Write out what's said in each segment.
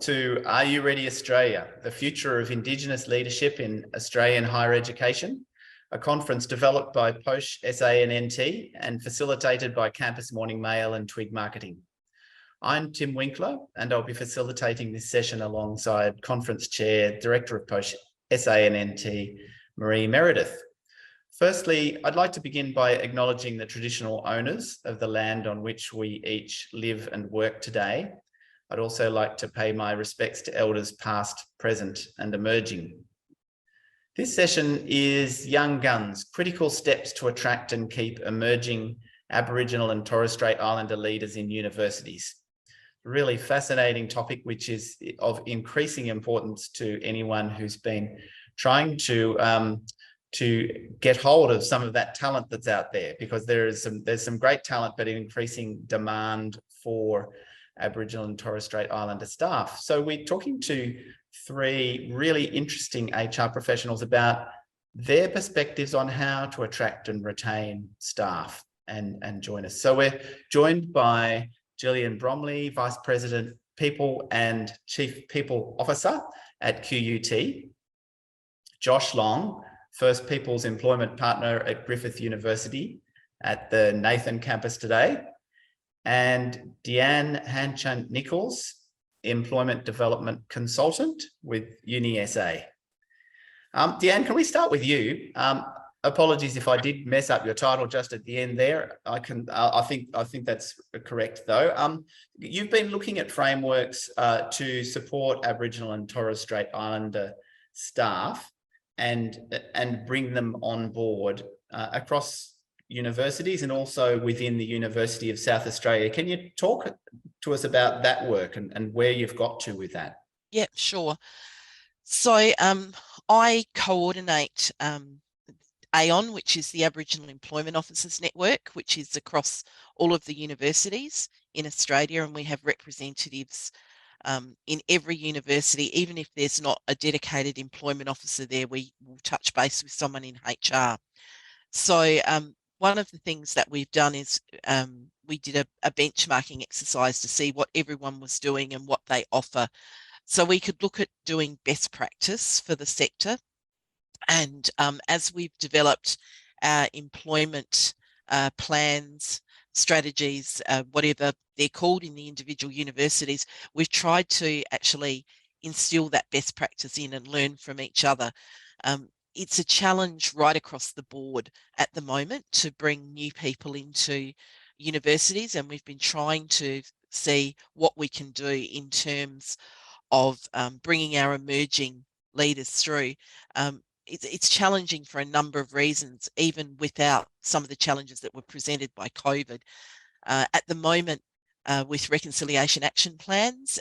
to Are You Ready Australia, the future of Indigenous leadership in Australian higher education, a conference developed by Poche SA+NT and facilitated by Campus Morning Mail and Twig Marketing. I'm Tim Winkler, and I'll be facilitating this session alongside Conference Chair, Director of Poche SA+NT, Marie Meredith. Firstly, I'd like to begin by acknowledging the traditional owners of the land on which we each live and work today. I'd also like to pay my respects to elders past, present, and emerging. This session is Young Guns, critical steps to attract and keep emerging Aboriginal and Torres Strait Islander leaders in universities. A really fascinating topic, which is of increasing importance to anyone who's been trying to get hold of some of that talent that's out there, because there's some great talent, but increasing demand for Aboriginal and Torres Strait Islander staff. So we're talking to three really interesting HR professionals about their perspectives on how to attract and retain staff and join us. So we're joined by Gillian Bromley, Vice President, People and Chief People Officer at QUT, Josh Long, First Peoples Employment Partner at Griffith University at the Nathan campus today, and Deanne Hanchant-Nichols, Employment Development Consultant with Uni SA. Deanne, can we start with you? Apologies if I did mess up your title just at the end there. I think that's correct though. You've been looking at frameworks to support Aboriginal and Torres Strait Islander staff and bring them on board across universities and also within the University of South Australia. Can you talk to us about that work and where you've got to with that? Yeah, sure. So I coordinate AON, which is the Aboriginal Employment Officers Network, which is across all of the universities in Australia, and we have representatives in every university. Even if there's not a dedicated employment officer there, we will touch base with someone in HR. So one of the things that we've done is we did a benchmarking exercise to see what everyone was doing and what they offer. So we could look at doing best practice for the sector. And as we've developed our employment plans, strategies, whatever they're called in the individual universities, we've tried to actually instill that best practice in and learn from each other. It's a challenge right across the board at the moment to bring new people into universities, and we've been trying to see what we can do in terms of bringing our emerging leaders through. It's challenging for a number of reasons, even without some of the challenges that were presented by COVID. At the moment, with reconciliation action plans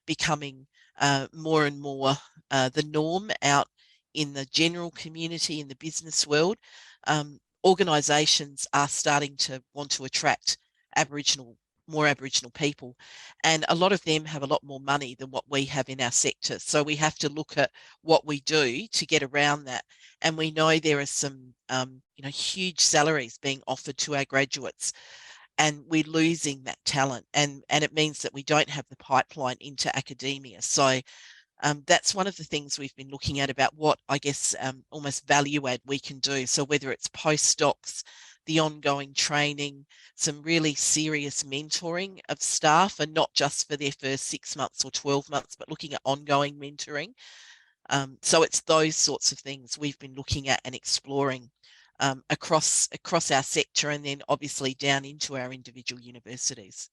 becoming more and more the norm out in the general community, in the business world, organisations are starting to want to attract more Aboriginal people, and a lot of them have a lot more money than what we have in our sector. So we have to look at what we do to get around that. And we know there are some huge salaries being offered to our graduates, and we're losing that talent, and it means that we don't have the pipeline into academia. So that's one of the things we've been looking at about what, I guess, almost value add we can do. So whether it's postdocs, the ongoing training, some really serious mentoring of staff, and not just for their first 6 months or 12 months, but looking at ongoing mentoring. So it's those sorts of things we've been looking at and exploring across our sector, and then obviously down into our individual universities.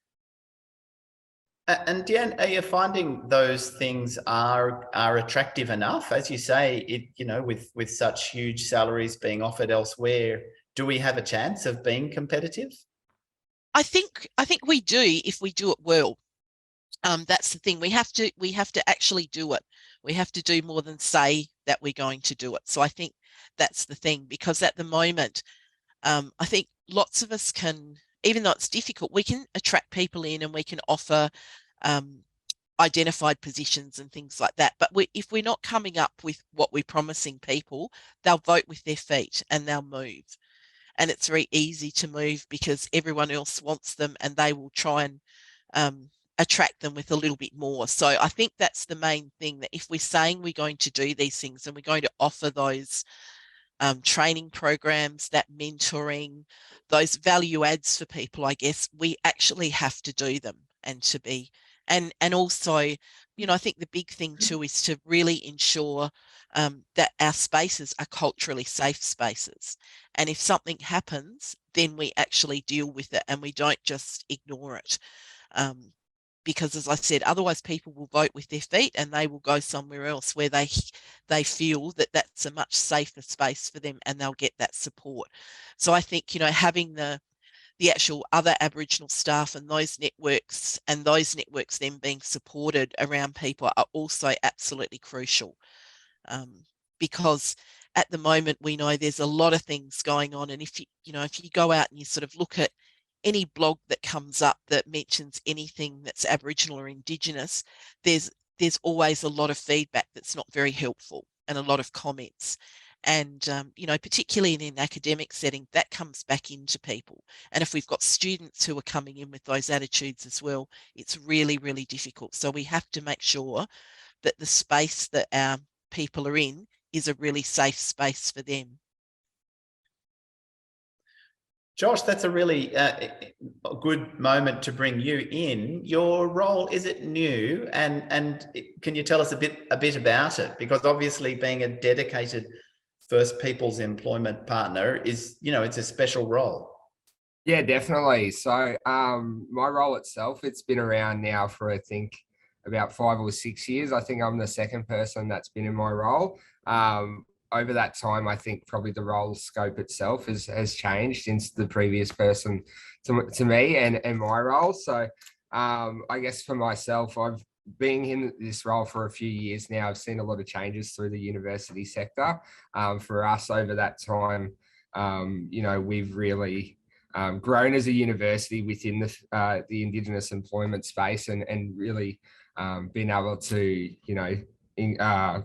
And Deanne, are you finding those things are attractive enough? As you say, with such huge salaries being offered elsewhere, do we have a chance of being competitive? I think we do if we do it well. That's the thing. We have to actually do it. We have to do more than say that we're going to do it. So I think that's the thing, because at the moment, I think lots of us can, even though it's difficult, we can attract people in and we can offer identified positions and things like that. But if we're not coming up with what we're promising people, they'll vote with their feet and they'll move. And it's very easy to move because everyone else wants them, and they will try and attract them with a little bit more. So I think that's the main thing, that if we're saying we're going to do these things and we're going to offer those training programs, that mentoring, those value adds for people, I guess we actually have to do them, and to be, and also, you know, I think the big thing too is to really ensure that our spaces are culturally safe spaces. And if something happens, then we actually deal with it and we don't just ignore it. Because as I said, otherwise people will vote with their feet and they will go somewhere else where they feel that that's a much safer space for them, and they'll get that support. So I think, you know, having the actual other Aboriginal staff and those networks then being supported around people are also absolutely crucial. Because at the moment we know there's a lot of things going on, and if you go out and you sort of look at any blog that comes up that mentions anything that's Aboriginal or Indigenous, there's always a lot of feedback that's not very helpful and a lot of comments. And, you know, particularly in an academic setting, that comes back into people. And if we've got students who are coming in with those attitudes as well, it's really, really difficult. So we have to make sure that the space that our people are in is a really safe space for them. Josh, that's a really good moment to bring you in. Your role, is it new? And can you tell us a bit about it? Because obviously being a dedicated First Peoples employment partner is, you know, it's a special role. Yeah, definitely. So my role itself, it's been around now for, I think, about 5 or 6 years. I think I'm the second person that's been in my role. Over that time, I think probably the role scope itself has changed since the previous person to me and my role. So I guess for myself, I've been in this role for a few years now. I've seen a lot of changes through the university sector. For us over that time, you know, we've really grown as a university within the Indigenous employment space, and really been able to, you know,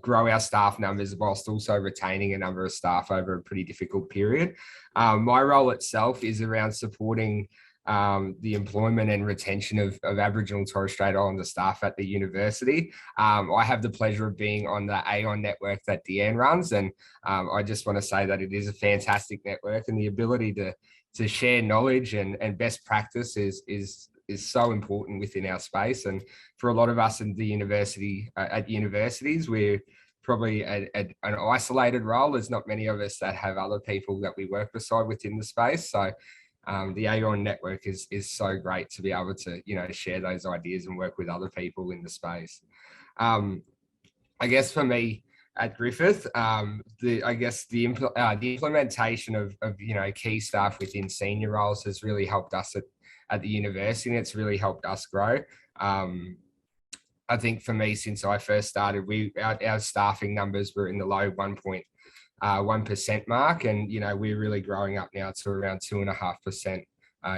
grow our staff numbers whilst also retaining a number of staff over a pretty difficult period. My role itself is around supporting the employment and retention of Aboriginal Torres Strait Islander staff at the university. I have the pleasure of being on the Aon network that Deanne runs, and I just want to say that it is a fantastic network, and the ability to share knowledge and best practice is so important within our space. And for a lot of us in the university, at universities, we're probably an isolated role. There's not many of us that have other people that we work beside within the space. So the Aon network is so great to be able to, you know, share those ideas and work with other people in the space. I guess for me at Griffith, the implementation of you know, key staff within senior roles has really helped us at the university, and it's really helped us grow. I think for me, since I first started, our staffing numbers were in the low 1% mark, and you know, we're really growing up now to around 2.5%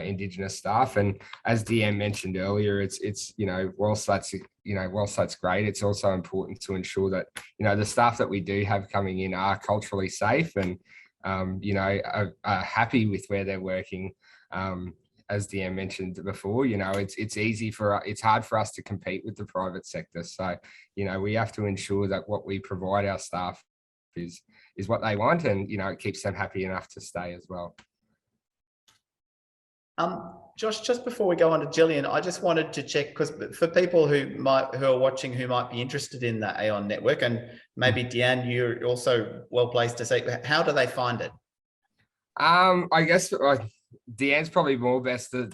Indigenous staff. And as DM mentioned earlier, it's you know, whilst that's great, it's also important to ensure that, you know, the staff that we do have coming in are culturally safe and you know, are happy with where they're working. As DM mentioned before, you know, it's hard for us to compete with the private sector. So, you know, we have to ensure that what we provide our staff is what they want, and, you know, it keeps them happy enough to stay as well. Josh, just before we go on to Gillian, I just wanted to check, because for people who are watching who might be interested in the Aon network, and maybe Deanne, you're also well placed to say, how do they find it? I guess Deanne's probably more best to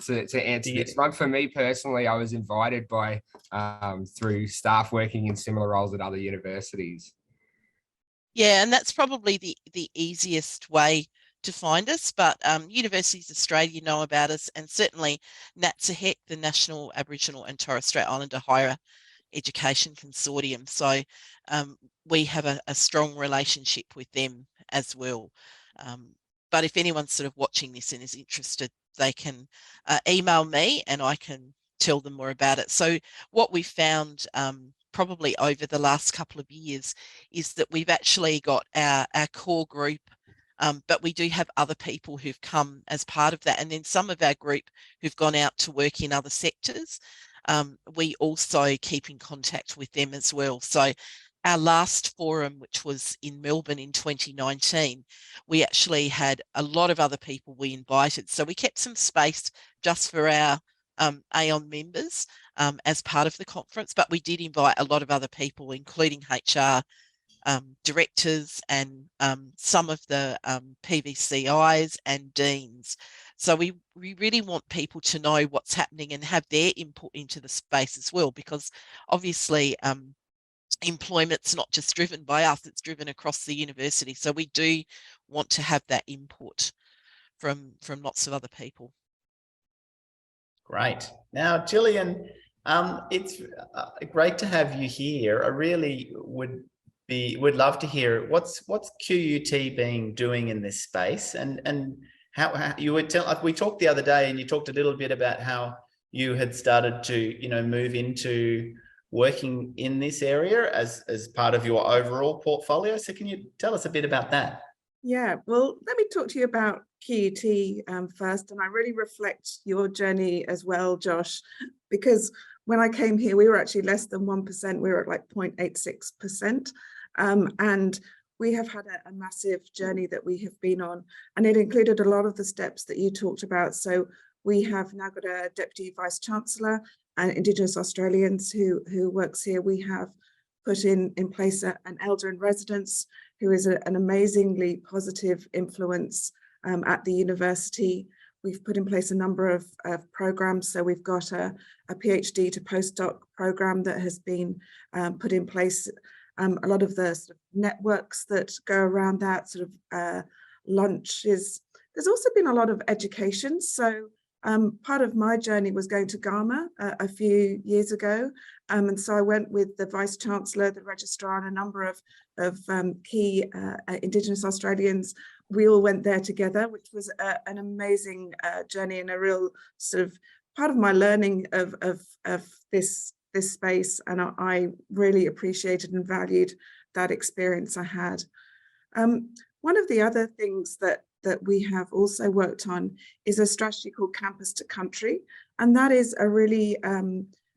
answer this one. For me personally, I was invited by through staff working in similar roles at other universities. Yeah, and that's probably the easiest way to find us. But Universities Australia know about us, and certainly NATSAHEC, the National Aboriginal and Torres Strait Islander Higher Education Consortium. So we have a strong relationship with them as well. But if anyone's sort of watching this and is interested, they can email me and I can tell them more about it. So what we found probably over the last couple of years is that we've actually got our core group, but we do have other people who've come as part of that. And then some of our group who've gone out to work in other sectors. we also keep in contact with them as well. So our last forum, which was in Melbourne in 2019, we actually had a lot of other people we invited. So we kept some space just for our AON members as part of the conference, but we did invite a lot of other people, including HR directors and some of the PVCIs and deans. So we really want people to know what's happening and have their input into the space as well, because obviously employment's not just driven by us, it's driven across the university. So we do want to have that input from lots of other people. Great. Now, Gillian, it's great to have you here. I really would love to hear what's QUT been doing in this space, and how you would tell. We talked the other day, and you talked a little bit about how you had started to move into working in this area as part of your overall portfolio. So can you tell us a bit about that? Yeah, well, let me talk to you about QUT first, and I really reflect your journey as well, Josh, because when I came here, we were actually less than 1%. We were at like 0.86%. And we have had a massive journey that we have been on, and it included a lot of the steps that you talked about. So we have now got a Deputy Vice Chancellor and Indigenous Australians who works here. We have put in place an elder in residence who is an amazingly positive influence at the university. We've put in place a number of programs. So we've got a PhD to postdoc program that has been put in place. A lot of the sort of networks that go around that, sort of lunches. There's also been a lot of education. So part of my journey was going to Ghana a few years ago. And so I went with the Vice Chancellor, the Registrar, and a number of key Indigenous Australians. We all went there together, which was an amazing journey and a real sort of part of my learning of this space. And I really appreciated and valued that experience I had. One of the other things that we have also worked on is a strategy called Campus to Country. And that is a really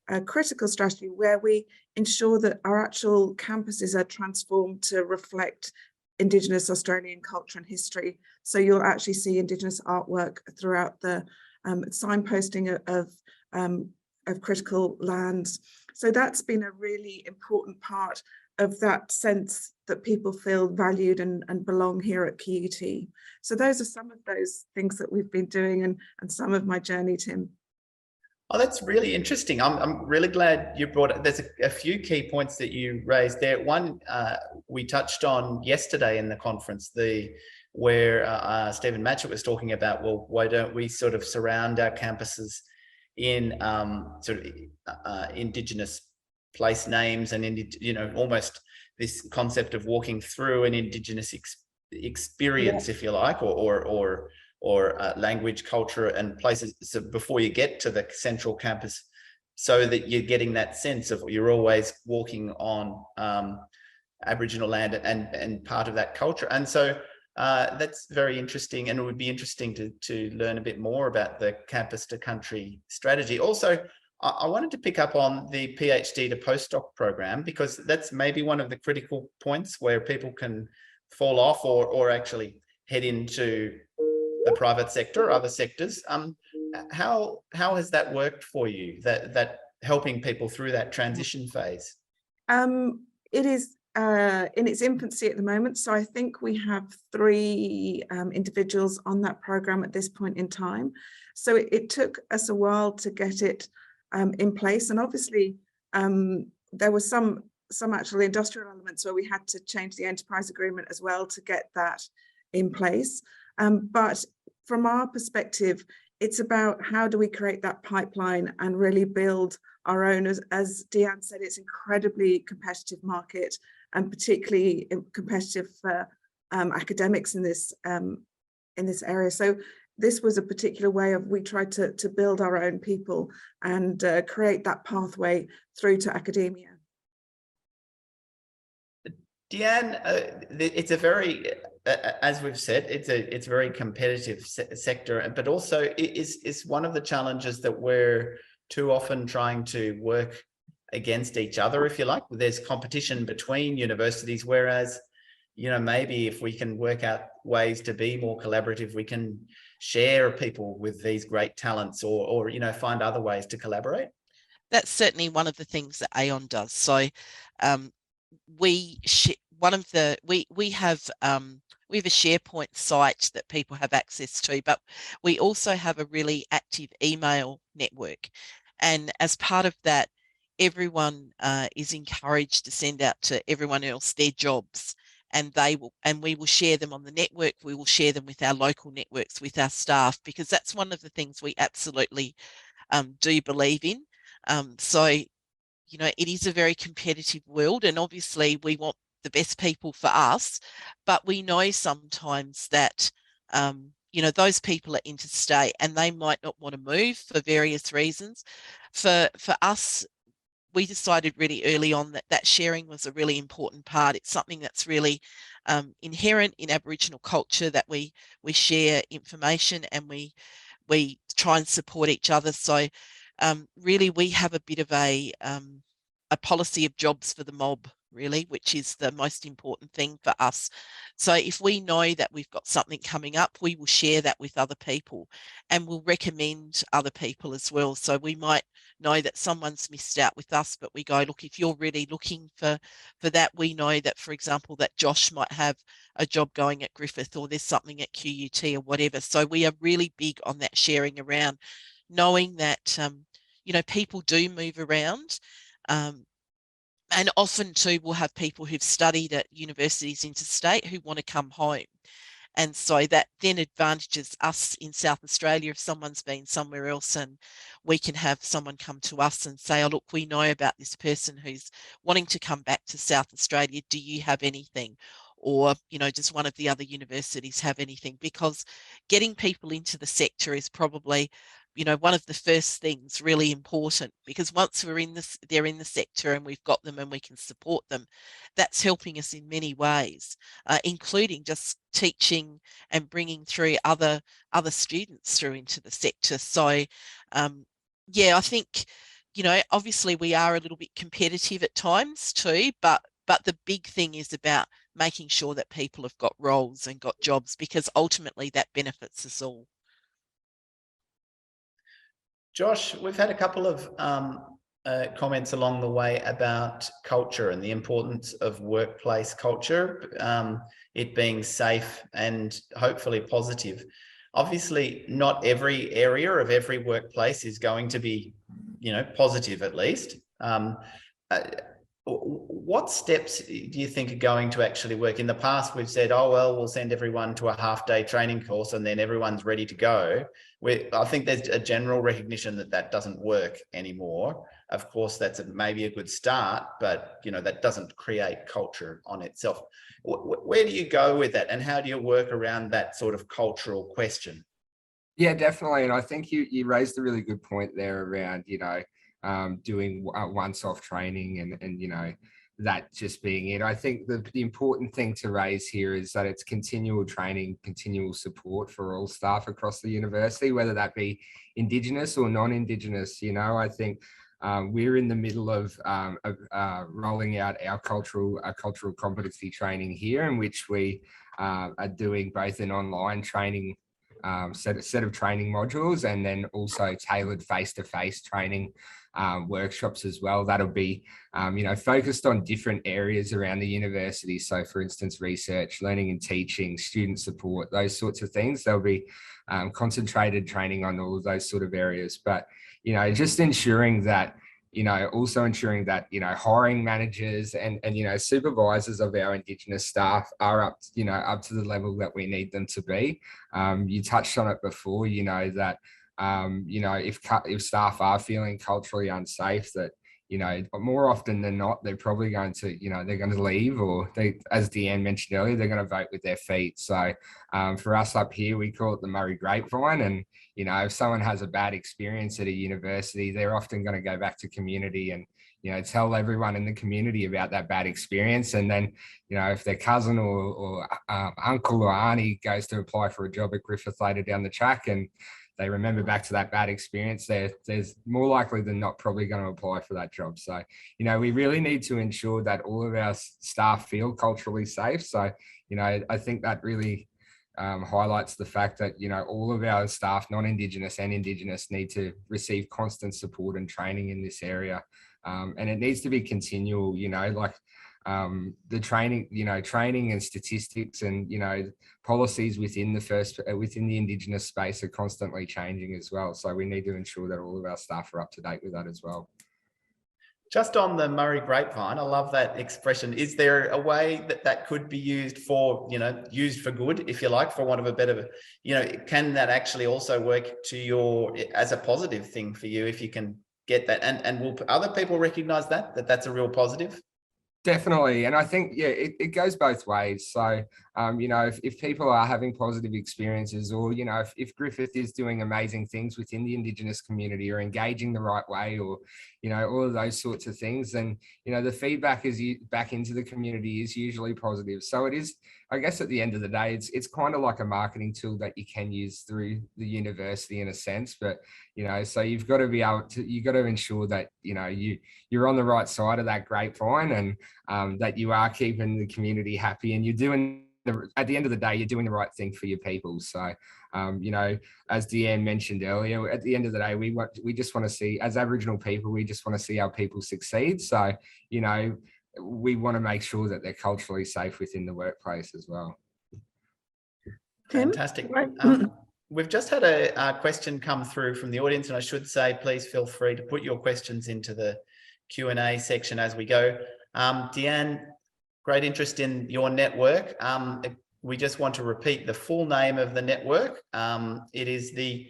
a critical strategy where we ensure that our actual campuses are transformed to reflect Indigenous Australian culture and history. So you'll actually see Indigenous artwork throughout the signposting of critical lands. So that's been a really important part of that sense that people feel valued and belong here at QUT. So those are some of those things that we've been doing and some of my journey, Tim. Oh, that's really interesting. I'm really glad you brought it. There's a few key points that you raised there. One, we touched on yesterday in the conference, where Stephen Matchett was talking about, well, why don't we sort of surround our campuses in sort of Indigenous place names and, almost this concept of walking through an Indigenous experience, if you like, or language, culture and places, so before you get to the central campus, so that you're getting that sense of you're always walking on Aboriginal land and part of that culture. And so that's very interesting, and it would be interesting to learn a bit more about the campus to country strategy. Also, I wanted to pick up on the PhD to postdoc program, because that's maybe one of the critical points where people can fall off or actually head into the private sector or other sectors. How has that worked for you, that helping people through that transition phase? It is in its infancy at the moment. So I think we have 3 individuals on that program at this point in time. So it took us a while to get it in place. And obviously there were some actual industrial elements where we had to change the enterprise agreement as well to get that in place. But from our perspective, it's about how do we create that pipeline and really build our own. As Deanne said, it's incredibly competitive market, and particularly competitive for academics in this area. So this was a particular way of, we tried to build our own people and create that pathway through to academia. Deanne, it's a very, as we've said, it's a very competitive sector, but also it's one of the challenges that we're too often trying to work against each other, if you like. There's competition between universities, whereas, you know, maybe if we can work out ways to be more collaborative, we can share people with these great talents, or you know, find other ways to collaborate. That's certainly one of the things that Aon does. So we have a SharePoint site that people have access to, but we also have a really active email network. And as part of that, everyone is encouraged to send out to everyone else their jobs, and we will share them on the network. We will share them with our local networks, with our staff, because that's one of the things we absolutely do believe in. So, you know, it is a very competitive world, and obviously we want the best people for us, but we know sometimes that, you know, those people are interstate and they might not want to move for various reasons. For us, we decided really early on that sharing was a really important part. It's something that's really inherent in Aboriginal culture, that we share information and we try and support each other. So really, we have a bit of a policy of jobs for the mob, really, which is the most important thing for us. So if we know that we've got something coming up, we will share that with other people, and we'll recommend other people as well. So we might know that someone's missed out with us, but we go, look, if you're really looking for that, we know that, for example, that Josh might have a job going at Griffith, or there's something at QUT or whatever. So we are really big on that sharing around, knowing that you know, people do move around. And often too, we'll have people who've studied at universities interstate who want to come home. And so that then advantages us in South Australia if someone's been somewhere else, and we can have someone come to us and say, oh, look, we know about this person who's wanting to come back to South Australia. Do you have anything? Or, you know, does one of the other universities have anything? Because getting people into the sector is probably, you know, one of the first things really important, because once they're in the sector and we've got them and we can support them, that's helping us in many ways, including just teaching and bringing through other students through into the sector. So yeah, I think, you know, obviously we are a little bit competitive at times too, but the big thing is about making sure that people have got roles and got jobs, because ultimately that benefits us all. Josh, we've had a couple of comments along the way about culture and the importance of workplace culture, it being safe and hopefully positive. Obviously, not every area of every workplace is going to be, you know, positive, at least. What steps do you think are going to actually work? In the past, we've said, oh, well, we'll send everyone to a half-day training course and then everyone's ready to go. I think there's a general recognition that that doesn't work anymore. Of course, that's maybe a good start, but, you know, that doesn't create culture on itself. Where do you go with that, and how do you work around that sort of cultural question? Yeah, definitely. And I think you raised a really good point there around, you know, doing once-off training and, you know, that just being it. I think the important thing to raise here is that it's continual training, continual support for all staff across the university, whether that be Indigenous or non-Indigenous. You know, I think we're in the middle of rolling out our cultural competency training here, in which we are doing both an online training set of training modules, and then also tailored face-to-face training workshops as well. That'll be, you know, focused on different areas around the university. So for instance, research, learning and teaching, student support, those sorts of things. There'll be concentrated training on all of those sort of areas. But, you know, just ensuring that, you know, also ensuring that, you know, hiring managers and, you know, supervisors of our Indigenous staff are up to the level that we need them to be. You touched on it before, you know, that, you know, if staff are feeling culturally unsafe, that, you know, more often than not, they're probably going to, you know, they're going to leave, or they, as Deanne mentioned earlier, they're going to vote with their feet. So for us up here, we call it the Murray Grapevine. And, you know, if someone has a bad experience at a university, they're often going to go back to community and, you know, tell everyone in the community about that bad experience. And then, you know, if their cousin or uncle or auntie goes to apply for a job at Griffith later down the track, and, they remember back to that bad experience, there's more likely than not probably going to apply for that job. So, you know, we really need to ensure that all of our staff feel culturally safe. So, you know, I think that really highlights the fact that, you know, all of our staff, non-Indigenous and Indigenous, need to receive constant support and training in this area. And it needs to be continual, you know, like the training, you know, training and statistics and, you know, policies within the Indigenous space are constantly changing as well. So we need to ensure that all of our staff are up to date with that as well. Just on the Murray grapevine, I love that expression. Is there a way that that could be used for, you know, used for good, if you like, for want of a better, you know, can that actually also work to your, as a positive thing for you if you can get that? And will other people recognize that that's a real positive? Definitely. And I think, yeah, it goes both ways. So, you know, if people are having positive experiences, or, you know, if Griffith is doing amazing things within the Indigenous community, or engaging the right way, or, you know, all of those sorts of things, then, you know, the feedback back into the community is usually positive. So it is, I guess at the end of the day, it's kind of like a marketing tool that you can use through the university in a sense. But, you know, so you've got to be able to, you've got to ensure that, you know, you're on the right side of that grapevine, and that you are keeping the community happy, and you're doing at the end of the day, you're doing the right thing for your people. So, you know, as Deanne mentioned earlier, at the end of the day, we just want to see, as Aboriginal people, we just want to see our people succeed. So, you know, we want to make sure that they're culturally safe within the workplace as well. Fantastic. We've just had a question come through from the audience, and I should say, please feel free to put your questions into the Q&A section as we go. Deanne, great interest in your network. We just want to repeat the full name of the network. It is the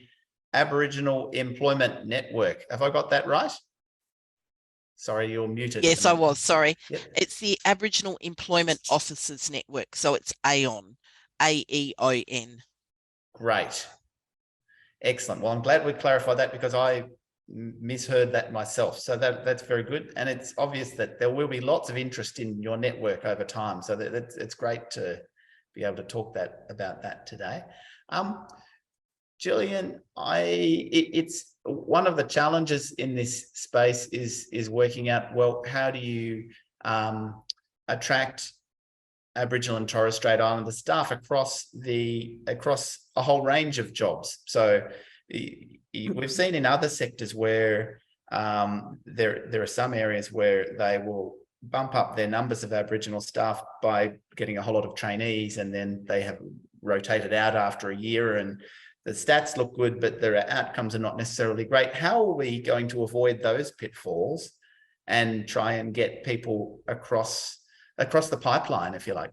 Aboriginal Employment Network. Have I got that right? Sorry, you're muted. Yes, I was, sorry. Yep. It's the Aboriginal Employment Officers Network. So it's AEON, AEON. Great. Excellent. Well, I'm glad we clarified that, because I misheard that myself. So that's very good. And it's obvious that there will be lots of interest in your network over time. So it's great to be able to talk about that today. Gillian, it's one of the challenges in this space is working out, well, how do you attract Aboriginal and Torres Strait Islander staff across a whole range of jobs? So we've seen in other sectors where there are some areas where they will bump up their numbers of Aboriginal staff by getting a whole lot of trainees, and then they have rotated out after a year, and the stats look good, but their outcomes are not necessarily great. How are we going to avoid those pitfalls and try and get people across the pipeline, if you like?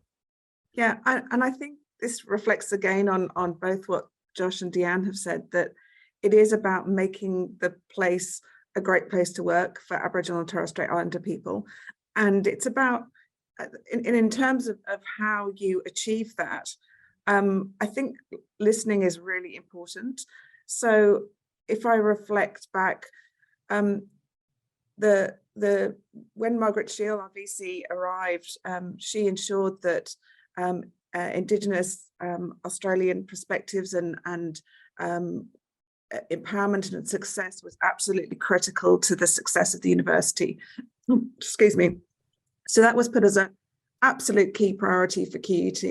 Yeah, and I think this reflects again on both what Josh and Deanne have said, that it is about making the place a great place to work for Aboriginal and Torres Strait Islander people. And it's about, in terms of how you achieve that, I think listening is really important. So if I reflect back, when Margaret Shield, our VC, arrived, she ensured that Indigenous Australian perspectives and empowerment and success was absolutely critical to the success of the university. Excuse me. So that was put as an absolute key priority for QUT.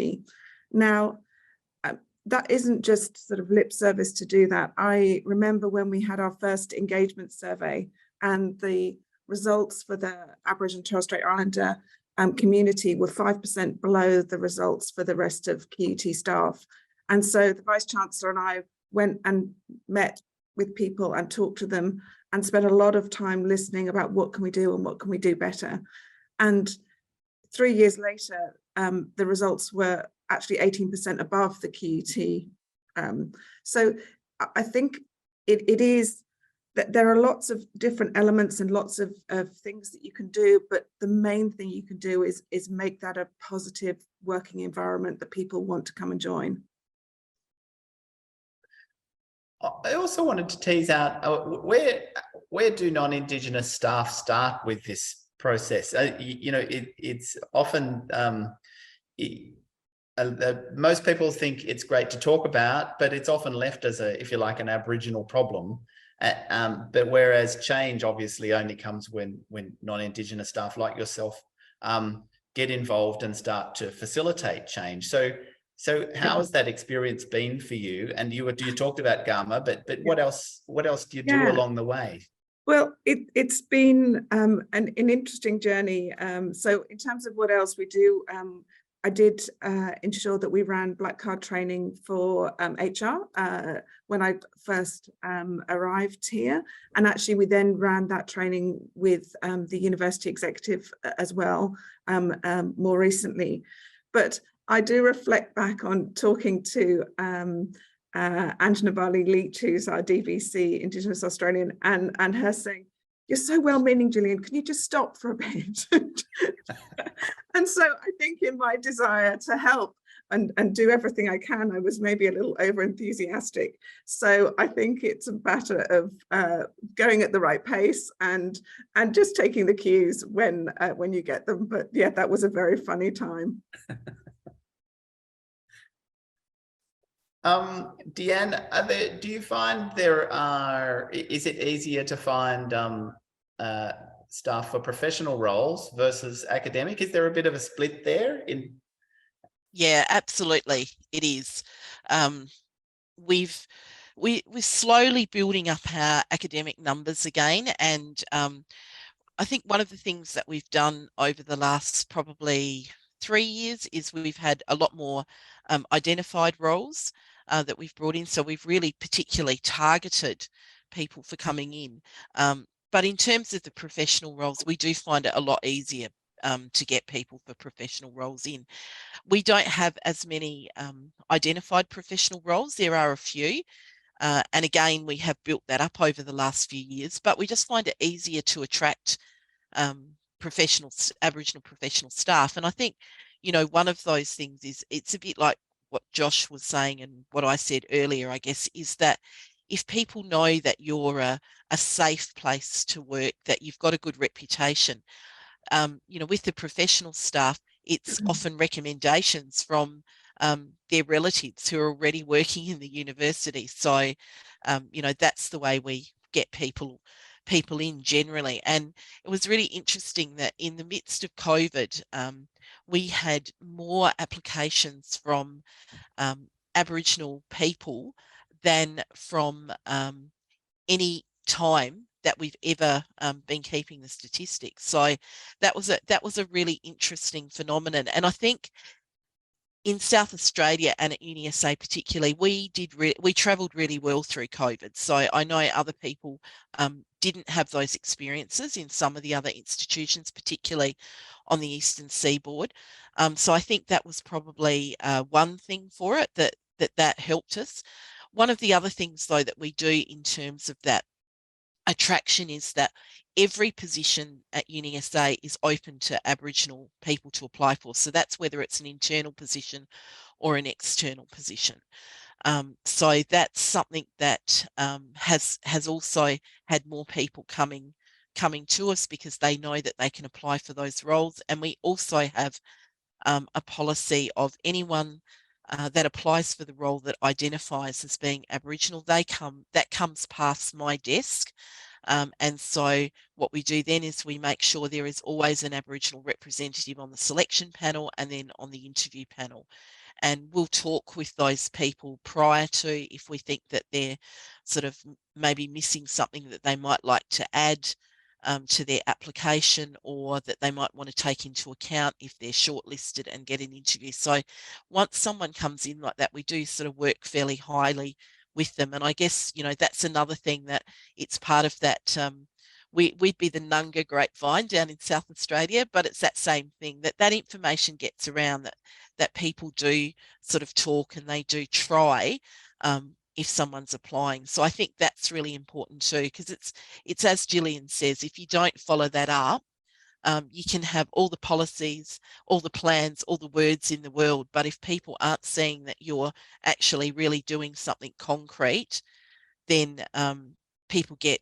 Now, that isn't just sort of lip service to do that. I remember when we had our first engagement survey, and the results for the Aboriginal Torres Strait Islander community were 5% below the results for the rest of QUT staff. And so the Vice Chancellor and I went and met with people and talked to them and spent a lot of time listening about what can we do and what can we do better. And 3 years later, the results were actually 18% above the QUT. So I think it is that there are lots of different elements and lots of things that you can do, but the main thing you can do is make that a positive working environment that people want to come and join. I also wanted to tease out where do non-Indigenous staff start with this process? You know, it's often most people think it's great to talk about, but it's often left as a, if you like, an Aboriginal problem. But whereas change obviously only comes when non-Indigenous staff like yourself get involved and start to facilitate change. So how has that experience been for you? And you talked about Gama, but what else do you do along the way? Well, it's been an interesting journey. So in terms of what else we do, I did ensure that we ran black card training for HR when I first arrived here. And actually we then ran that training with the university executive as well more recently. But I do reflect back on talking to Anjana Bali-Leach, who's our DVC, Indigenous Australian, and her saying, "You're so well-meaning, Gillian, can you just stop for a bit?" And so I think in my desire to help and do everything I can, I was maybe a little over-enthusiastic. So I think it's a matter of going at the right pace and just taking the cues when you get them. But yeah, that was a very funny time. Deanne, do you find is it easier to find staff for professional roles versus academic? Is there a bit of a split there? Yeah, absolutely, it is. We're slowly building up our academic numbers again, and I think one of the things that we've done over the last probably 3 years is we've had a lot more identified roles that we've brought in. So we've really particularly targeted people for coming in. But in terms of the professional roles, we do find it a lot easier to get people for professional roles in. We don't have as many identified professional roles. There are a few. And again, we have built that up over the last few years, but we just find it easier to attract Aboriginal professional staff. And I think, you know, one of those things is it's a bit like what Josh was saying and what I said earlier, I guess, is that if people know that you're a safe place to work, that you've got a good reputation, you know, with the professional staff, it's often recommendations from their relatives who are already working in the university. So, you know, that's the way we get people in generally. And it was really interesting that in the midst of COVID, we had more applications from Aboriginal people than from any time that we've ever been keeping the statistics. So that was a really interesting phenomenon. And I think in South Australia and at UniSA particularly, we travelled really well through COVID. So I know other people didn't have those experiences in some of the other institutions, particularly on the eastern seaboard. So I think that was probably one thing for it that helped us. One of the other things, though, that we do in terms of that attraction is that every position at UniSA is open to Aboriginal people to apply for. So that's whether it's an internal position or an external position. So that's something that has also had more people coming to us because they know that they can apply for those roles. And we also have a policy of anyone that applies for the role that identifies as being Aboriginal, that comes past my desk. And so what we do then is we make sure there is always an Aboriginal representative on the selection panel and then on the interview panel. And we'll talk with those people prior to, if we think that they're sort of maybe missing something that they might like to add to their application, or that they might want to take into account if they're shortlisted and get an interview. So once someone comes in like that, we do sort of work fairly highly with them. And I guess, you know, that's another thing that it's part of that. We'd be the Nunga grapevine down in South Australia, but it's that same thing, that information gets around, that people do sort of talk and they do try if someone's applying. So I think that's really important too, because it's as Gillian says, if you don't follow that up, you can have all the policies, all the plans, all the words in the world, but if people aren't seeing that you're actually really doing something concrete, then people get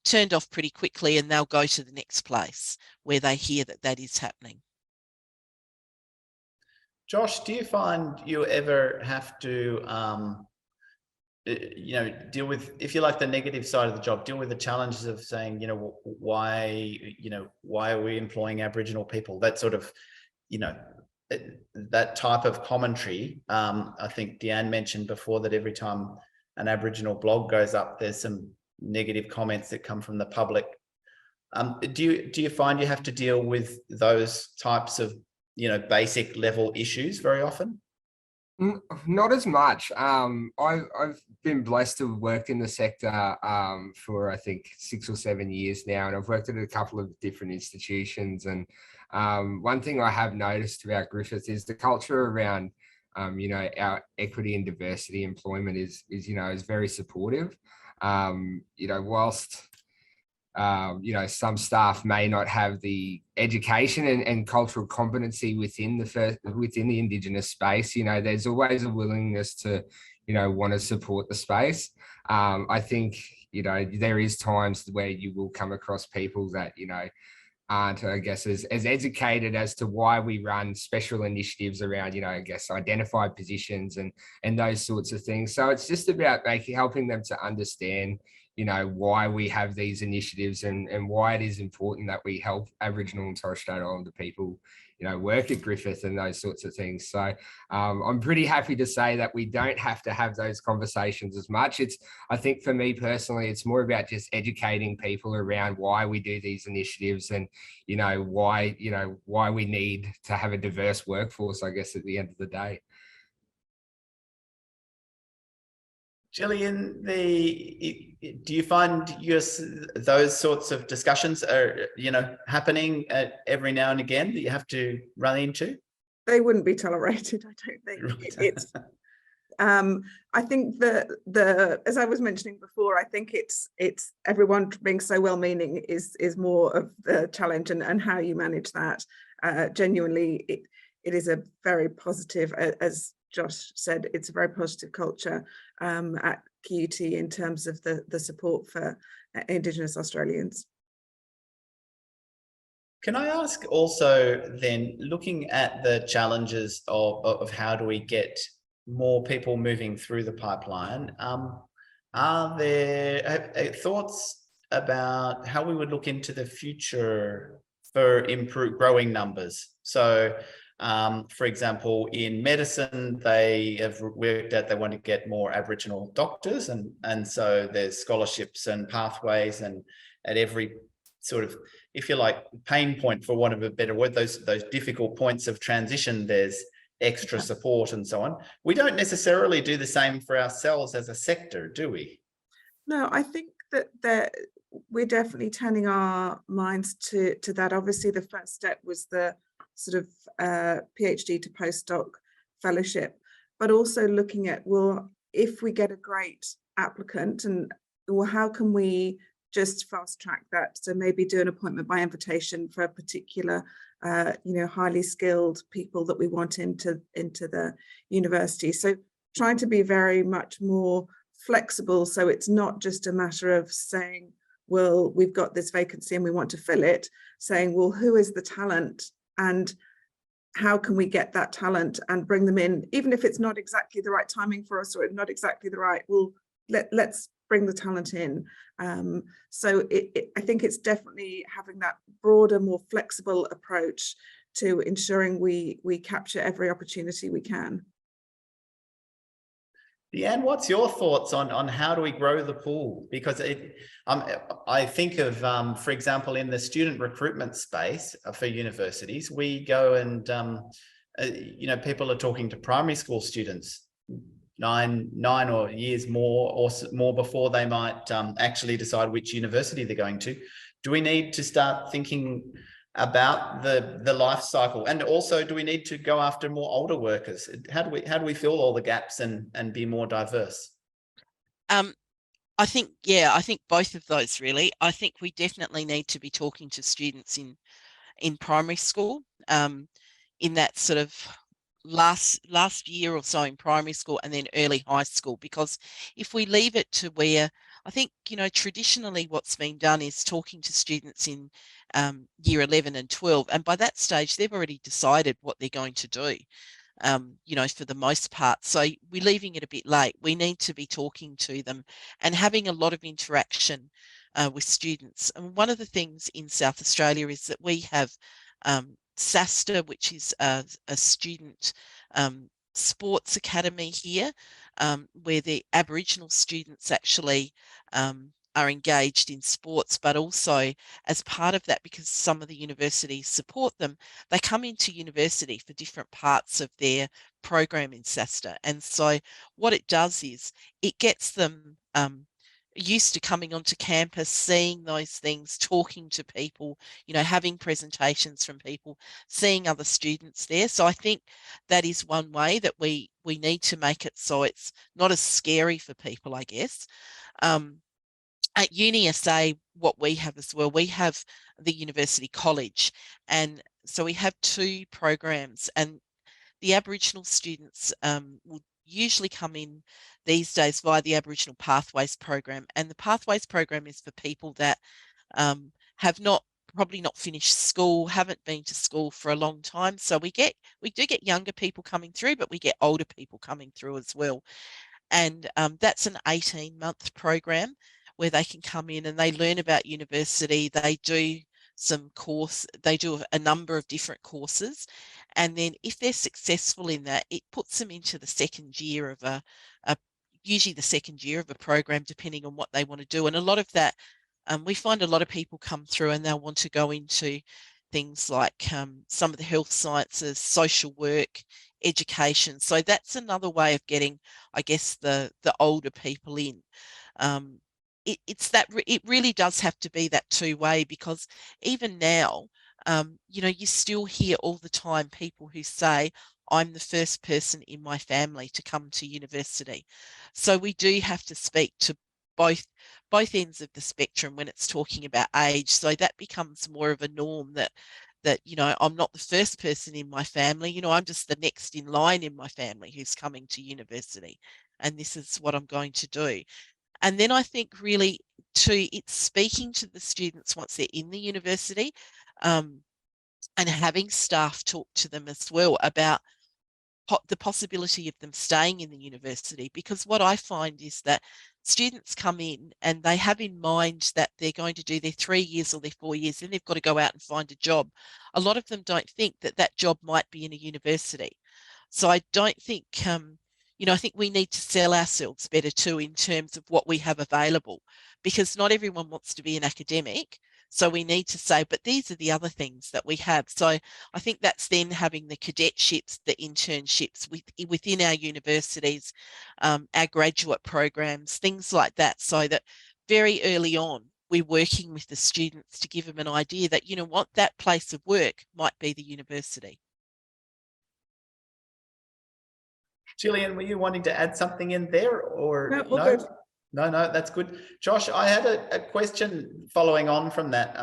turned off pretty quickly, and they'll go to the next place where they hear that is happening. Josh, do you find you ever have to, deal with, if you like, the negative side of the job, deal with the challenges of saying, why are we employing Aboriginal people? That sort of, that type of commentary. I think Deanne mentioned before that every time an Aboriginal blog goes up, there's some negative comments that come from the public. Do you find you have to deal with those types of, basic level issues very often? Not as much. I've been blessed to have worked in the sector for I think 6 or 7 years now, and I've worked at a couple of different institutions. And one thing I have noticed about Griffith is the culture around our equity and diversity employment is very supportive. Whilst some staff may not have the education and cultural competency within the Indigenous space, there's always a willingness to, want to support the space. I think, there is times where you will come across people that, aren't, I guess, as educated as to why we run special initiatives around, identified positions and those sorts of things. So it's just about helping them to understand, why we have these initiatives and why it is important that we help Aboriginal and Torres Strait Islander people, work at Griffith and those sorts of things. So I'm pretty happy to say that we don't have to have those conversations as much. I think for me personally, it's more about just educating people around why we do these initiatives and, why we need to have a diverse workforce, I guess, at the end of the day. Gillian, do you find those sorts of discussions are, happening every now and again that you have to run into? They wouldn't be tolerated, I don't think. It's I think the as I was mentioning before, I think it's everyone being so well-meaning is more of the challenge and how you manage that. Genuinely, it is a very positive, as Josh said, it's a very positive culture at QUT in terms of the support for Indigenous Australians. Can I ask also then, looking at the challenges of how do we get more people moving through the pipeline, are there thoughts about how we would look into the future for growing numbers? So, for example, in medicine, they have worked out they want to get more Aboriginal doctors, and so there's scholarships and pathways, and at every sort of, if you like, pain point, for want of a better word, those difficult points of transition, there's extra support and so on. We don't necessarily do the same for ourselves as a sector, do we? No, I think that we're definitely turning our minds to that. Obviously, the first step was the sort of PhD to postdoc fellowship, but also looking at, well, if we get a great applicant, and well, how can we just fast track that? So maybe do an appointment by invitation for a particular highly skilled people that we want into the university. So trying to be very much more flexible, so it's not just a matter of saying, well, we've got this vacancy and we want to fill it, saying, well, who is the talent and how can we get that talent and bring them in, even if it's not exactly the right timing for us or not exactly the right, well, let's bring the talent in. So I think it's definitely having that broader, more flexible approach to ensuring we capture every opportunity we can. Deanne, what's your thoughts on how do we grow the pool? Because I think of, for example, in the student recruitment space for universities, we go and, people are talking to primary school students nine or years more or more before they might actually decide which university they're going to. Do we need to start thinking about the life cycle? And also, do we need to go after more older workers? How do we fill all the gaps and be more diverse? I think both of those really. I think we definitely need to be talking to students in primary school, in that sort of last year or so in primary school, and then early high school, because if we leave it to where, I think, traditionally what's been done is talking to students in year 11 and 12, and by that stage they've already decided what they're going to do. you know, for the most part. So we're leaving it a bit late. We need to be talking to them and having a lot of interaction with students. And one of the things in South Australia is that we have SASTA, which is a student sports academy here, where the Aboriginal students actually are engaged in sports, but also as part of that, because some of the universities support them, they come into university for different parts of their program in SASTA. And so what it does is it gets them used to coming onto campus, seeing those things, talking to people, you know, having presentations from people, seeing other students there. So I think that is one way that we need to make it so it's not as scary for people, I guess. At Uni SA, what we have as well, we have the University College. And so we have 2 programs, and the Aboriginal students will usually come in these days via the Aboriginal Pathways program. And the Pathways program is for people that have probably not finished school, haven't been to school for a long time. So we do get younger people coming through, but we get older people coming through as well. And that's an 18-month program where they can come in and they learn about university. They do they do a number of different courses. And then if they're successful in that, it puts them into the second year of usually the second year of a program, depending on what they want to do. And a lot of that, we find a lot of people come through and they'll want to go into things like some of the health sciences, social work, education. So that's another way of getting, I guess, the older people in. It really does have to be that 2-way, because even now, you know, you still hear all the time people who say, I'm the first person in my family to come to university. So we do have to speak to both ends of the spectrum when it's talking about age. So that becomes more of a norm that, you know, I'm not the first person in my family, you know, I'm just the next in line in my family who's coming to university. And this is what I'm going to do. And then I think really it's speaking to the students once they're in the university, and having staff talk to them as well about the possibility of them staying in the university. Because what I find is that students come in and they have in mind that they're going to do their 3 years or their 4 years, then they've got to go out and find a job. A lot of them don't think that that job might be in a university. So I don't think, you know, I think we need to sell ourselves better too in terms of what we have available, because not everyone wants to be an academic. So we need to say, but these are the other things that we have. So I think that's then having the cadetships, the internships within our universities, our graduate programs, things like that, so that very early on, we're working with the students to give them an idea that, you know what, that place of work might be the university. Gillian, were you wanting to add something in there, or No, all good. No, that's good. Josh, I had a question following on from that,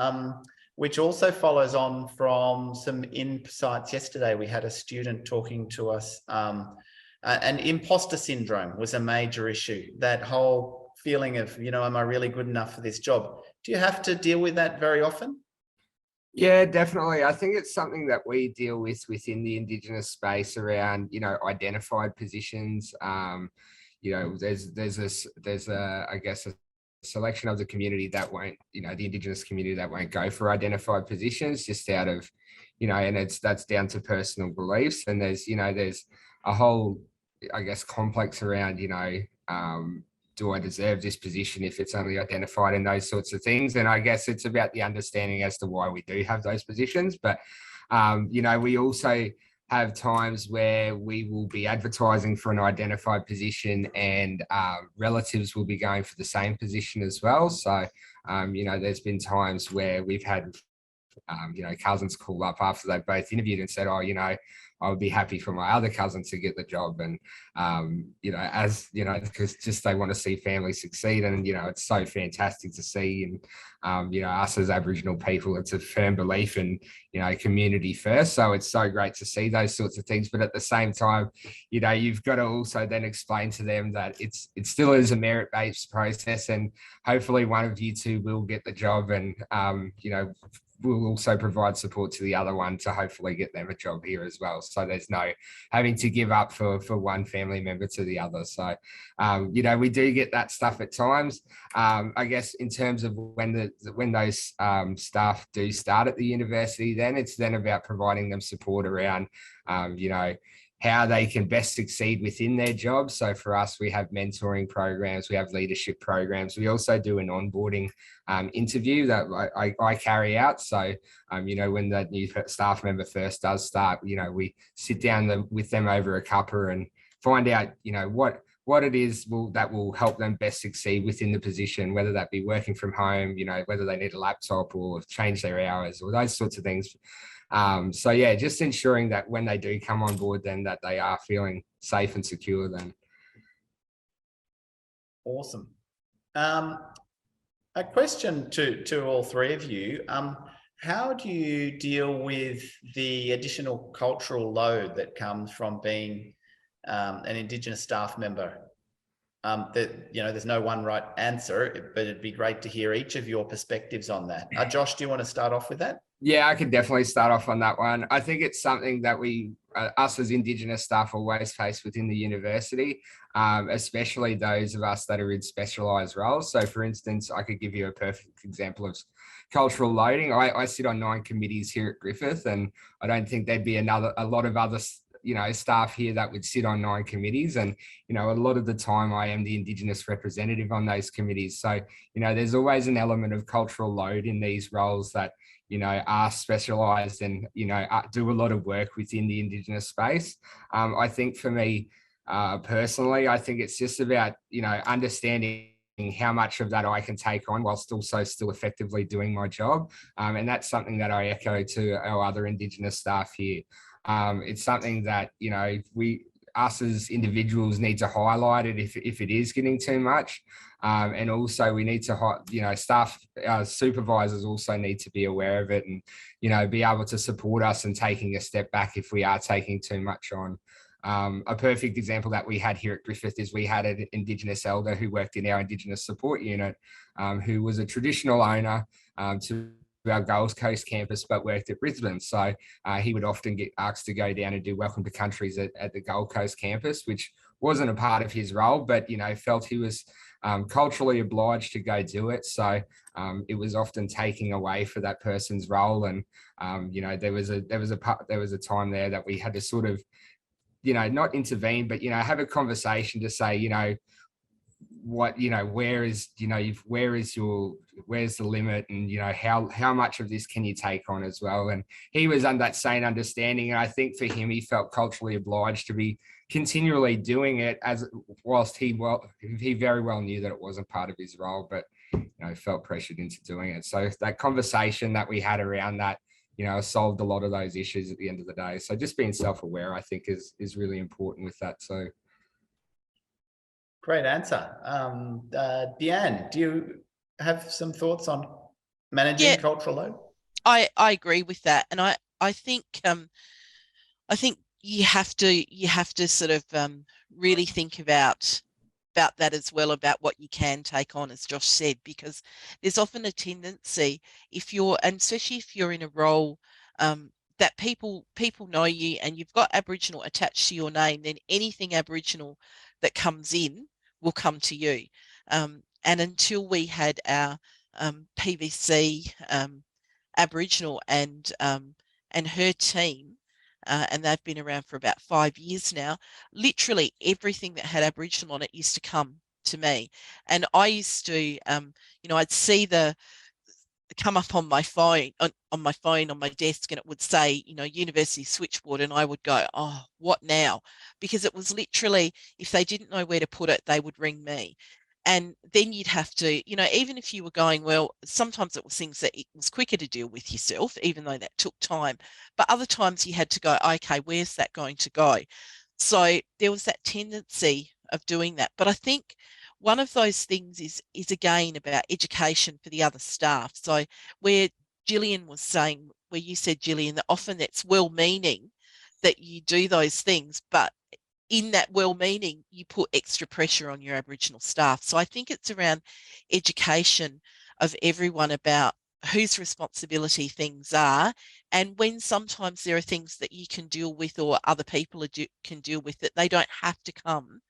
which also follows on from some insights yesterday. We had a student talking to us, and imposter syndrome was a major issue. That whole feeling of, you know, am I really good enough for this job? Do you have to deal with that very often? Yeah, definitely. I think it's something that we deal with within the Indigenous space around, you know, identified positions. You know, there's I guess a selection of the community that won't, you know, the Indigenous community that won't go for identified positions just out of, you know, and that's down to personal beliefs. And there's, you know, there's a whole, I guess, complex around, you know, do I deserve this position if it's only identified in those sorts of things? And I guess it's about the understanding as to why we do have those positions. But, you know, we also have times where we will be advertising for an identified position and relatives will be going for the same position as well. So, you know, there's been times where we've had, you know, cousins call up after they both interviewed and said, oh, you know, I would be happy for my other cousins to get the job. And, you know, as, you know, because just they want to see families succeed. And, you know, it's so fantastic to see. And, you know, us as Aboriginal people, it's a firm belief in, you know, community first. So it's so great to see those sorts of things. But at the same time, you know, you've got to also then explain to them that it still is a merit-based process. And hopefully one of you two will get the job. And, you know, we'll also provide support to the other one to hopefully get them a job here as well. So there's no having to give up for one family member to the other. So, you know, we do get that stuff at times. I guess in terms of when those staff do start at the university, then it's then about providing them support around, you know, how they can best succeed within their job. So for us, we have mentoring programs, we have leadership programs. We also do an onboarding interview that I carry out. So, you know, when the new staff member first does start, you know, we sit down with them over a cuppa and find out, you know, what it is that will help them best succeed within the position, whether that be working from home, you know, whether they need a laptop or change their hours or those sorts of things. So yeah, just ensuring that when they do come on board, then that they are feeling safe and secure then. Awesome. A question to all three of you. How do you deal with the additional cultural load that comes from being an Indigenous staff member? That, you know, there's no one right answer, but it'd be great to hear each of your perspectives on that. Josh, do you want to start off with that? Yeah, I could definitely start off on that one. I think it's something that we, us as Indigenous staff, always face within the university, especially those of us that are in specialised roles. So, for instance, I could give you a perfect example of cultural loading. I sit on 9 committees here at Griffith, and I don't think there'd be a lot of other, you know, staff here that would sit on 9 committees. And, you know, a lot of the time I am the Indigenous representative on those committees. So, you know, there's always an element of cultural load in these roles that, you know, are specialised and, you know, do a lot of work within the Indigenous space. I think for me personally, I think it's just about, you know, understanding how much of that I can take on whilst also still effectively doing my job. And that's something that I echo to our other Indigenous staff here. It's something that, you know, us as individuals need to highlight it if it is getting too much. And also we need to, you know, staff supervisors also need to be aware of it and, you know, be able to support us and taking a step back if we are taking too much on. A perfect example that we had here at Griffith is we had an Indigenous elder who worked in our Indigenous support unit, who was a traditional owner to our Gold Coast campus, but worked at Brisbane. So he would often get asked to go down and do welcome to countries at the Gold Coast campus, which wasn't a part of his role, but, you know, felt he was culturally obliged to go do it. So it was often taking away for that person's role. And, you know, there was a time there that we had to sort of, you know, not intervene, but, you know, have a conversation to say, you know, what, you know, where's the limit, and, you know, how much of this can you take on as well. And he was under that same understanding, and I think for him, he felt culturally obliged to be continually doing it, as whilst he very well knew that it wasn't part of his role, but, you know, felt pressured into doing it. So that conversation that we had around that, you know, solved a lot of those issues at the end of the day. So just being self-aware, I think, is really important with that. So great answer. Deanne, do you have some thoughts on managing cultural load? I agree with that, and I think you have to sort of really think about that as well, about what you can take on, as Josh said, because there's often a tendency, and especially if you're in a role that people know you and you've got Aboriginal attached to your name, then anything Aboriginal that comes in will come to you. And until we had our PVC Aboriginal and her team, and they've been around for about 5 years now, literally everything that had Aboriginal on it used to come to me. And I used to, you know, I'd see come up on my phone, on my desk, and it would say, you know, university switchboard, and I would go, oh, what now? Because it was literally, if they didn't know where to put it, they would ring me. And then you'd have to, you know, even if you were going, well, sometimes it was things that it was quicker to deal with yourself, even though that took time. But other times you had to go, okay, where's that going to go? So there was that tendency of doing that. But I think one of those things is again about education for the other staff. So where Gillian was saying, where you said, Gillian, that often that's well-meaning that you do those things, but in that well-meaning, you put extra pressure on your Aboriginal staff. So I think it's around education of everyone about whose responsibility things are, and when sometimes there are things that you can deal with or other people can deal with, that they don't have to come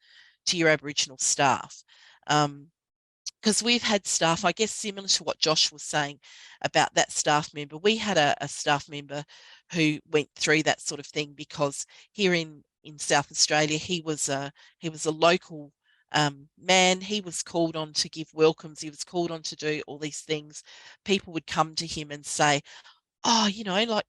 to your Aboriginal staff. Because we've had staff, I guess, similar to what Josh was saying about that staff member. We had a staff member who went through that sort of thing because here in South Australia, he was a local man. He was called on to give welcomes. He was called on to do all these things. People would come to him and say, oh, you know, like,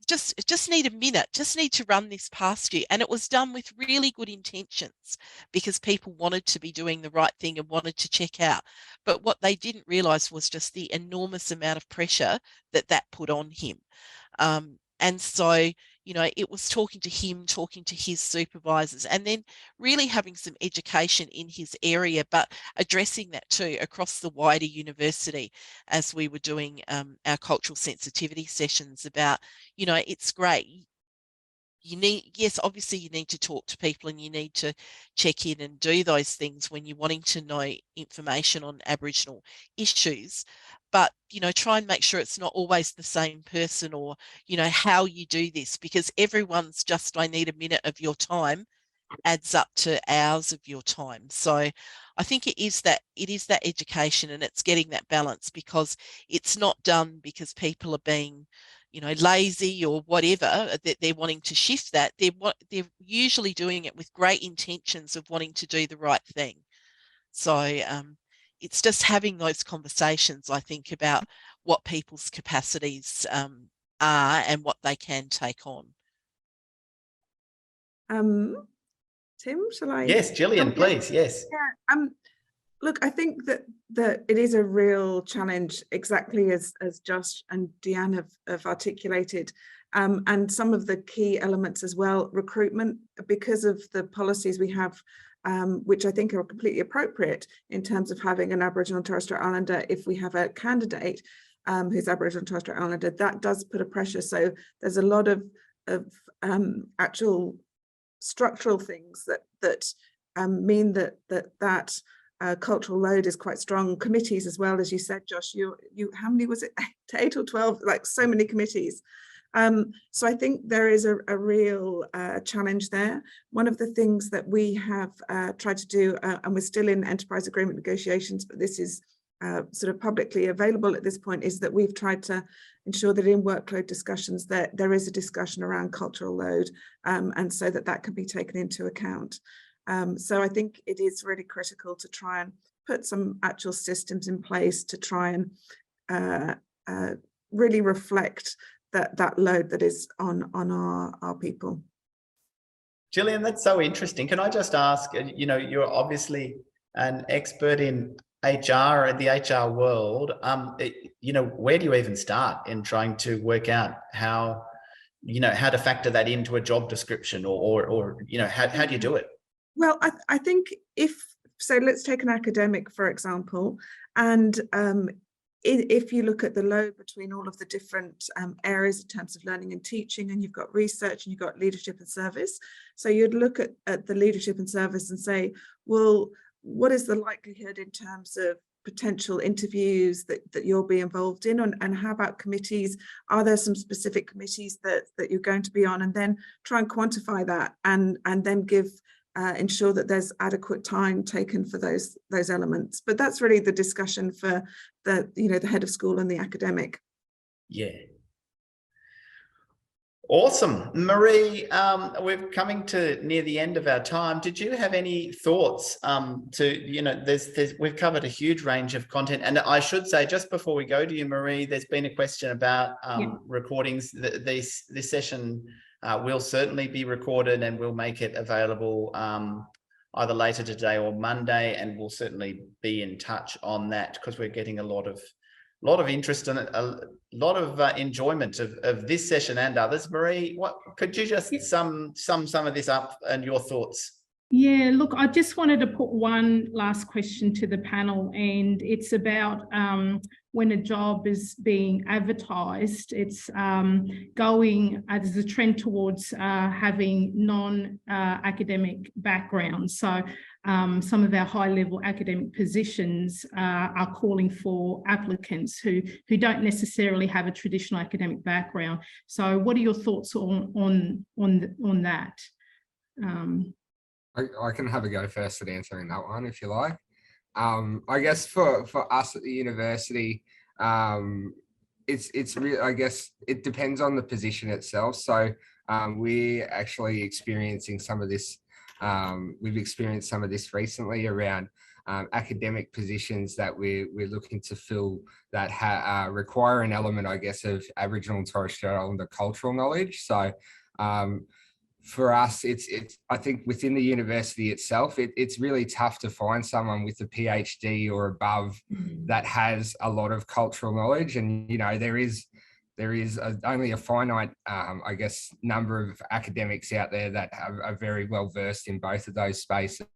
just need a minute, just need to run this past you. And it was done with really good intentions because people wanted to be doing the right thing and wanted to check out. But what they didn't realize was just the enormous amount of pressure that put on him. And so, you know, it was talking to him, talking to his supervisors, and then really having some education in his area, but addressing that too across the wider university as we were doing our cultural sensitivity sessions about, you know, it's great. You need, yes, obviously you need to talk to people and you need to check in and do those things when you're wanting to know information on Aboriginal issues. But, you know, try and make sure it's not always the same person or, you know, how you do this, because everyone's just, I need a minute of your time adds up to hours of your time. So I think it is that education, and it's getting that balance, because it's not done because people are being, you know, lazy or whatever, that they're wanting to shift that. They're usually doing it with great intentions of wanting to do the right thing. So it's just having those conversations, I think, about what people's capacities are and what they can take on. Tim, shall I? Yes, Gillian, please. Yes. Yeah. Look, I think that it is a real challenge, exactly as Josh and Deanne have articulated, and some of the key elements as well. Recruitment, because of the policies we have, which I think are completely appropriate in terms of having an Aboriginal Torres Strait Islander. If we have a candidate who's Aboriginal Torres Strait Islander, that does put a pressure. So there's a lot of actual structural things that mean that cultural load is quite strong. Committees as well, as you said, Josh, you how many was it, 8 or 12, like so many committees. So I think there is a real challenge there. One of the things that we have tried to do, and we're still in enterprise agreement negotiations, but this is sort of publicly available at this point, is that we've tried to ensure that in workload discussions that there is a discussion around cultural load, and so that can be taken into account. So I think it is really critical to try and put some actual systems in place to try and really reflect that load that is on our people. Gillian, that's so interesting. Can I just ask, you know, you're obviously an expert in HR and the HR world. You know, where do you even start in trying to work out how, you know, how to factor that into a job description, or you know, how do you do it? Well, I think so let's take an academic, for example, and if you look at the load between all of the different areas in terms of learning and teaching, and you've got research and you've got leadership and service. So you'd look at the leadership and service and say, well, what is the likelihood in terms of potential interviews that you'll be involved in, and how about committees? Are there some specific committees that you're going to be on? And then try and quantify that, and then ensure that there's adequate time taken for those elements. But that's really the discussion for the head of school and the academic. Yeah. Awesome. Marie, we're coming to near the end of our time. Did you have any thoughts you know, we've covered a huge range of content, and I should say, just before we go to you, Marie, there's been a question about recordings. This session will certainly be recorded, and we'll make it available either later today or Monday, and we'll certainly be in touch on that, because we're getting a lot of interest and a lot of enjoyment of this session and others. Marie, what could you just sum some of this up and your thoughts? Yeah, look, I just wanted to put one last question to the panel, and it's about when a job is being advertised, it's going, there's a trend towards having non-academic backgrounds. So some of our high-level academic positions are calling for applicants who don't necessarily have a traditional academic background. So what are your thoughts on that? I can have a go first at answering that one if you like. I guess for us at the university, it's really, I guess it depends on the position itself. So we're actually experiencing some of this. We've experienced some of this recently around academic positions that we're looking to fill that require an element, I guess, of Aboriginal and Torres Strait Islander cultural knowledge. So for us, it's I think within the university itself, it's really tough to find someone with a PhD or above that has a lot of cultural knowledge. And, you know, there is only a finite, I guess, number of academics out there that are very well versed in both of those spaces.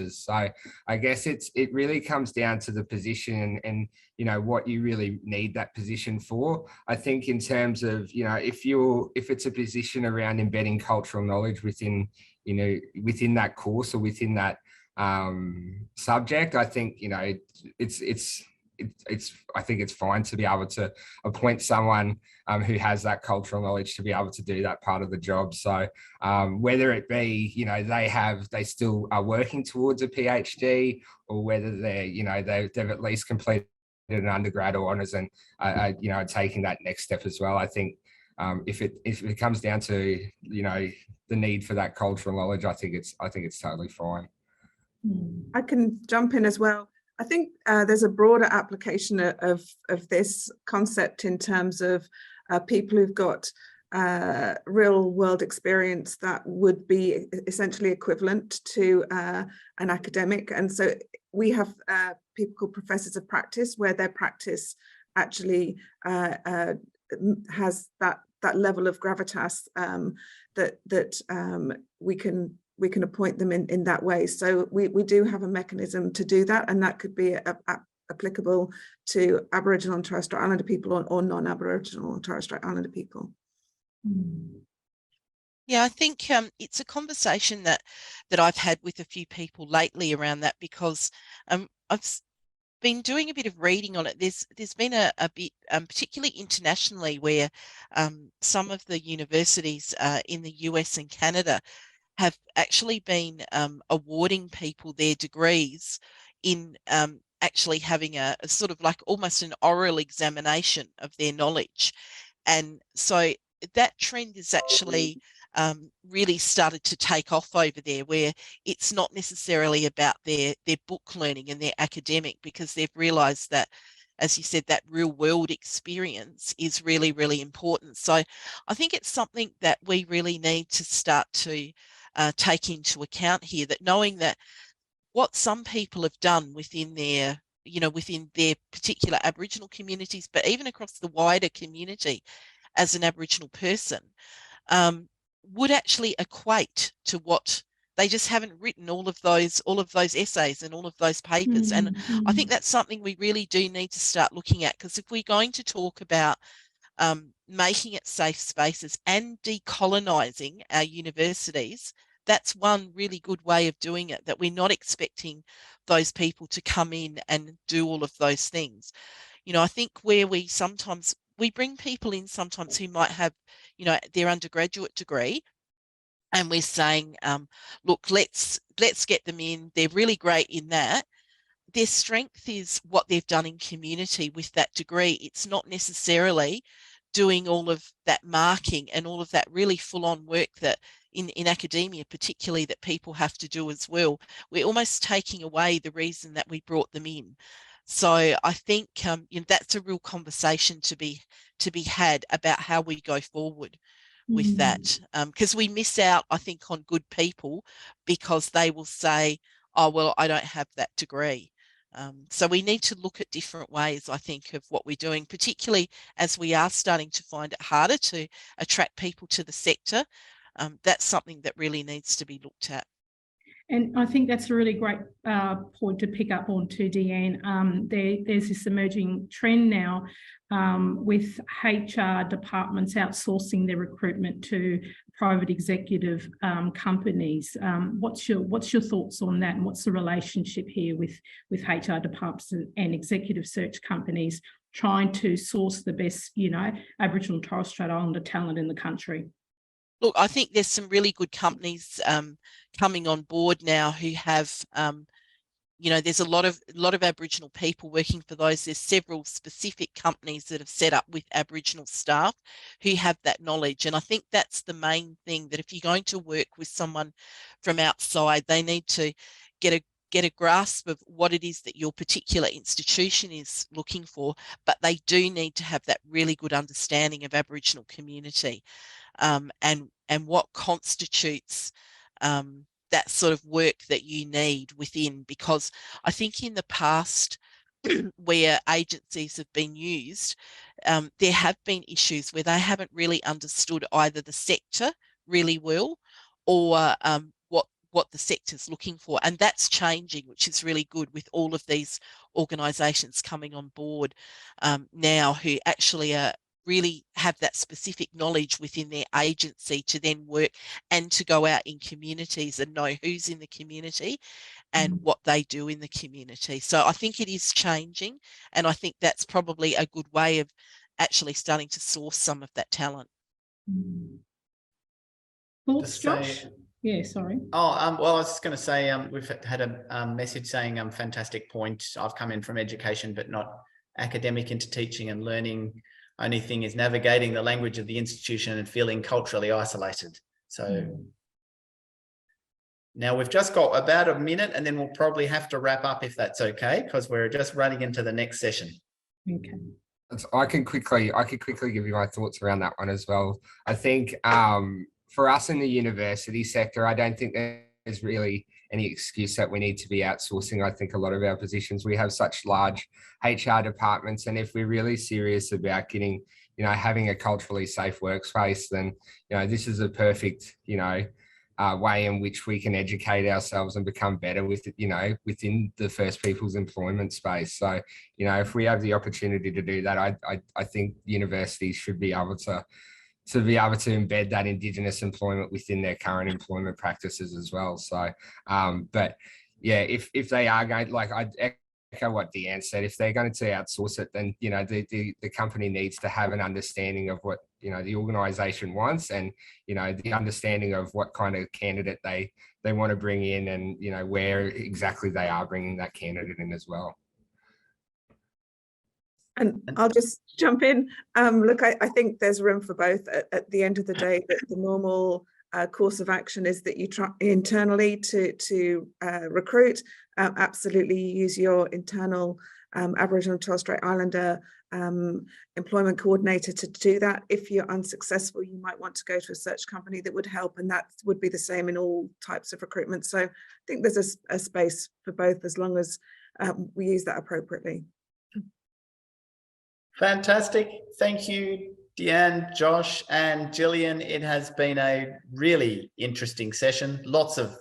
So I guess it really comes down to the position and you know what you really need that position for. I think in terms of, you know, if it's a position around embedding cultural knowledge within, you know, within that course or within that subject, I think, you know, I think it's fine to be able to appoint someone who has that cultural knowledge to be able to do that part of the job. So whether it be, you know, they still are working towards a PhD, or whether they're, you know, they've at least completed an undergrad or honours and you know, taking that next step as well. I think if it comes down to, you know, the need for that cultural knowledge, I think it's totally fine. I can jump in as well. I think there's a broader application of this concept in terms of people who've got real world experience that would be essentially equivalent to an academic. And so we have people called professors of practice, where their practice actually has that level of gravitas that we can appoint them in that way. So we do have a mechanism to do that, and that could be applicable to Aboriginal and Torres Strait Islander people or non-Aboriginal and Torres Strait Islander people. Yeah, I think it's a conversation that I've had with a few people lately around that, because I've been doing a bit of reading on it. There's been a bit, particularly internationally, where some of the universities in the US and Canada have actually been awarding people their degrees in actually having a sort of like almost an oral examination of their knowledge. And so that trend is actually really started to take off over there, where it's not necessarily about their book learning and their academic, because they've realized that, as you said, that real world experience is really, really important. So I think it's something that we really need to start to take into account here, that knowing that what some people have done within their, you know, within their particular Aboriginal communities, but even across the wider community as an Aboriginal person, would actually equate to what they just haven't written all of those essays and all of those papers. And I think that's something we really do need to start looking at, because if we're going to talk about making it safe spaces and decolonizing our universities, that's one really good way of doing it, that we're not expecting those people to come in and do all of those things. You know, I think where we bring people in sometimes who might have, you know, their undergraduate degree, and we're saying, look, let's get them in. They're really great in that. Their strength is what they've done in community with that degree. It's not necessarily doing all of that marking and all of that really full-on work that in academia, particularly, that people have to do as well. We're almost taking away the reason that we brought them in. So I think you know, that's a real conversation to be had about how we go forward with that, because we miss out, I think, on good people, because they will say, oh, well, I don't have that degree. So we need to look at different ways, I think, of what we're doing, particularly as we are starting to find it harder to attract people to the sector. That's something that really needs to be looked at. And I think that's a really great point to pick up on too, Deanne. There's this emerging trend now with HR departments outsourcing their recruitment to private executive companies. What's your thoughts on that, and what's the relationship here with HR departments and executive search companies trying to source the best, Aboriginal and Torres Strait Islander talent in the country? Look, I think there's some really good companies coming on board now who have, there's a lot of Aboriginal people working for those. There's several specific companies that have set up with Aboriginal staff who have that knowledge. And I think that's the main thing, that if you're going to work with someone from outside, they need to get a grasp of what it is that your particular institution is looking for, but they do need to have that really good understanding of Aboriginal community. And what constitutes that sort of work that you need within, because I think in the past where agencies have been used, there have been issues where they haven't really understood either the sector really well or what the sector's looking for. And that's changing, which is really good, with all of these organisations coming on board now who actually really have that specific knowledge within their agency to then work and to go out in communities and know who's in the community and what they do in the community. So I think it is changing, and I think that's probably a good way of actually starting to source some of that talent. Thoughts, Josh? Yeah, sorry. Oh, well, I was just going to say, we've had a message saying, fantastic point. I've come in from education, but not academic, into teaching and learning. Only thing is navigating the language of the institution and feeling culturally isolated. So now we've just got about a minute, and then we'll probably have to wrap up if that's okay, because we're just running into the next session. Okay. I could quickly give you my thoughts around that one as well. I think for us in the university sector, I don't think there's really any excuse that we need to be outsourcing. I think a lot of our positions, we have such large HR departments, and if we're really serious about getting, having a culturally safe workspace, then, this is a perfect, way in which we can educate ourselves and become better with it, within the First Peoples employment space. So, if we have the opportunity to do that, I think universities should be able to embed that Indigenous employment within their current employment practices as well. So, but yeah, if they are going, like I echo what Deanne said, if they're going to outsource it, then, the company needs to have an understanding of what, the organisation wants, and, the understanding of what kind of candidate they want to bring in, and, where exactly they are bringing that candidate in as well. And I'll just jump in. Look, I think there's room for both. At the end of the day, the normal course of action is that you try internally to recruit. Absolutely use your internal Aboriginal Torres Strait Islander employment coordinator to do that. If you're unsuccessful, you might want to go to a search company that would help, and that would be the same in all types of recruitment. So I think there's a space for both, as long as we use that appropriately. Fantastic. Thank you, Deanne, Josh, and Gillian. It has been a really interesting session. Lots of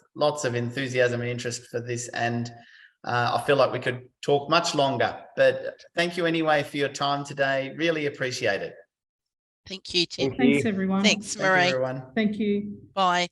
enthusiasm and interest for this, and I feel like we could talk much longer. But thank you anyway for your time today. Really appreciate it. Thank you, Tim. Thanks, everyone. Thanks, Marie. Thank you, everyone. Thank you. Bye.